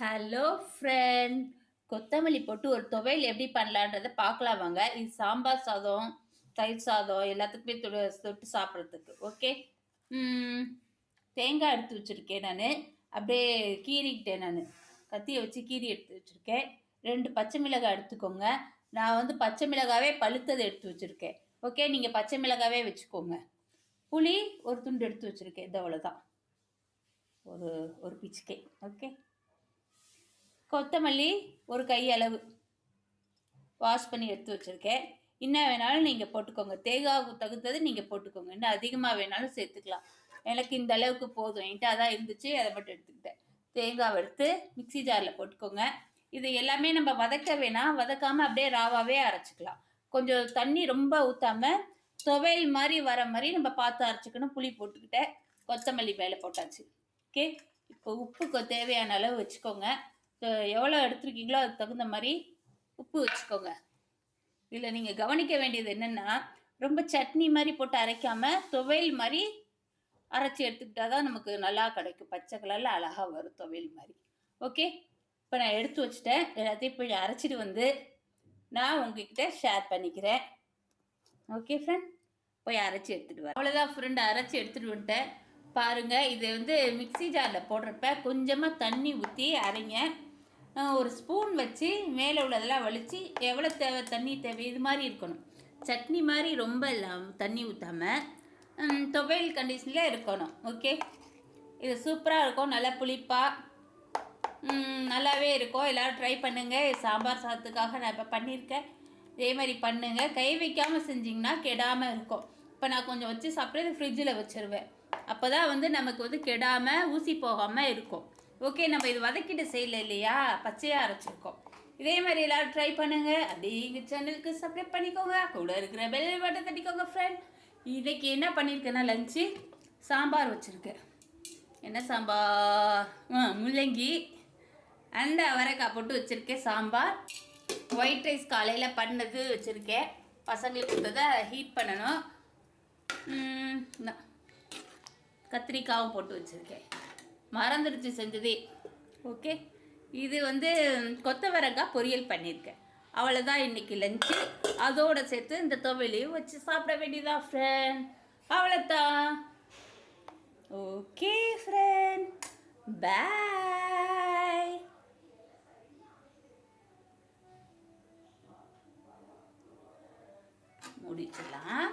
Hello friend. கொத்தமல்லி போட்டு ஒரு துவையல் எப்படி பண்ணலான்றத பார்க்கலாம் வாங்க. இது சாம்பார் சாதம், தயிர் சாதம் எல்லாத்துக்குமே தொட்டு சாப்பிட்றதுக்கு. ஓகே. தேங்காய் எடுத்து வச்சுருக்கேன் நான். அப்படியே கீறிக்கிட்டேன் நான். கத்தியை வச்சு கீறி எடுத்து வச்சுருக்கேன். 2 பச்சை மிளகாய் எடுத்துக்கோங்க. நான் வந்து பச்சை மிளகாவே பழுத்ததை எடுத்து வச்சுருக்கேன். ஓகே, நீங்கள் பச்சை மிளகாவே வச்சுக்கோங்க. புளி ஒரு துண்டு எடுத்து வச்சுருக்கேன். இது அவ்வளோதான், ஒரு ஒரு பிச்சுக்கை. ஓகே. கொத்தமல்லி ஒரு கை அளவு வாஷ் பண்ணி எடுத்து வச்சுருக்கேன். இன்னும் வேணாலும் நீங்கள் போட்டுக்கோங்க. தேங்காய்க்கு தகுந்தது நீங்கள் போட்டுக்கோங்க. இன்னும் அதிகமாக வேணாலும் சேர்த்துக்கலாம். எனக்கு இந்த அளவுக்கு போதும். என்கிட்ட அதான் இருந்துச்சு, அதை மட்டும் எடுத்துக்கிட்டேன். தேங்காய் எடுத்து மிக்சி ஜாரில் போட்டுக்கோங்க. இது எல்லாமே நம்ம வதக்க வேணாம், வதக்காமல் அப்படியே ராவாகவே அரைச்சிக்கலாம். கொஞ்சம் தண்ணி ரொம்ப ஊற்றாமல் துவையல் மாதிரி வர மாதிரி நம்ம பார்த்து அரைச்சிக்கணும். புளி போட்டுக்கிட்டேன், கொத்தமல்லி மேலே போட்டாச்சு. ஓகே. இப்போ உப்புக்கு தேவையான அளவு வச்சுக்கோங்க. எவ்வளோ எடுத்துருக்கீங்களோ அதுக்கு தகுந்த மாதிரி உப்பு வச்சுக்கோங்க. இதில் நீங்கள் கவனிக்க வேண்டியது என்னென்னா, ரொம்ப சட்னி மாதிரி போட்டு அரைக்காமல் துவையல் மாதிரி அரைச்சி எடுத்துக்கிட்டா தான் நமக்கு நல்லா கிடைக்கும். பச்சை கலரில் அழகாக வரும் துவையல் மாதிரி. ஓகே. இப்போ நான் எடுத்து வச்சுட்டேன். எல்லாத்தையும் போய் அரைச்சிட்டு வந்து நான் உங்ககிட்ட ஷேர் பண்ணிக்கிறேன். ஓகே ஃப்ரெண்ட், போய் அரைச்சி எடுத்துகிட்டு வரேன். அவ்வளோதான் ஃப்ரெண்ட், அரைச்சி எடுத்துகிட்டு வந்துட்டேன். பாருங்கள், இது வந்து மிக்சி ஜாரில் போடுறப்ப கொஞ்சமாக தண்ணி ஊற்றி அரைங்க. ஒரு ஸ்பூன் வச்சு மேலே உள்ளதெல்லாம் வலித்து எவ்வளோ தேவை தண்ணி தேவை இது மாதிரி இருக்கணும். சட்னி மாதிரி ரொம்ப தண்ணி ஊற்றாமல் துவையல் கண்டிஷனில் இருக்கணும். ஓகே. இது சூப்பராக இருக்கும், நல்லா புளிப்பாக நல்லாவே இருக்கும். எல்லோரும் ட்ரை பண்ணுங்கள். சாம்பார் சாதத்துக்காக நான் இப்போ பண்ணியிருக்கேன். இதே மாதிரி பண்ணுங்கள். கை வைக்காமல் செஞ்சிங்கன்னா கெடாமல் இருக்கும். இப்போ நான் கொஞ்சம் வச்சு சாப்பிட்றது ஃப்ரிட்ஜில் வச்சுருவேன். அப்போ தான் வந்து நமக்கு வந்து கெடாமல் ஊசி போகாமல் இருக்கும். ஓகே. நம்ம இது வதக்கிட்டு செய்யலை இல்லையா, பச்சையாக அரைச்சிருக்கோம். இதே மாதிரி எல்லோரும் ட்ரை பண்ணுங்கள். அப்படியே எங்கள் சேனலுக்கு சப்ஸ்கிரைப் பண்ணிக்கோங்க. கூட இருக்கிற பெல் பட்டன் தட்டிக்கோங்க ஃப்ரெண்ட். இன்றைக்கி என்ன பண்ணியிருக்கேன்னா, லஞ்சு சாம்பார் வச்சுருக்கேன். என்ன சாம்பார்? முள்ளங்கி அந்த அவரைக்காய் போட்டு வச்சுருக்கேன் சாம்பார். ஒயிட் ரைஸ் காலையில் பண்ணது வச்சுருக்கேன். பசங்களுக்கு கொடுத்ததை ஹீட் பண்ணணும். கத்திரிக்காவும் போட்டு வச்சுருக்கேன். மறந்துடுச்சு செஞ்சதே. ஓகே. இது வந்து கொத்தவரங்காய் பொரியல் பண்ணியிருக்கேன். அவ்வளோதான் இன்றைக்கி லஞ்சு. அதோடு சேர்த்து இந்த துவையலையும் வச்சு சாப்பிட வேண்டியதான் ஃப்ரெண்ட். அவ்வளோதான். ஓகே ஃப்ரெண்ட், பாய். முடிச்சிடலாம்.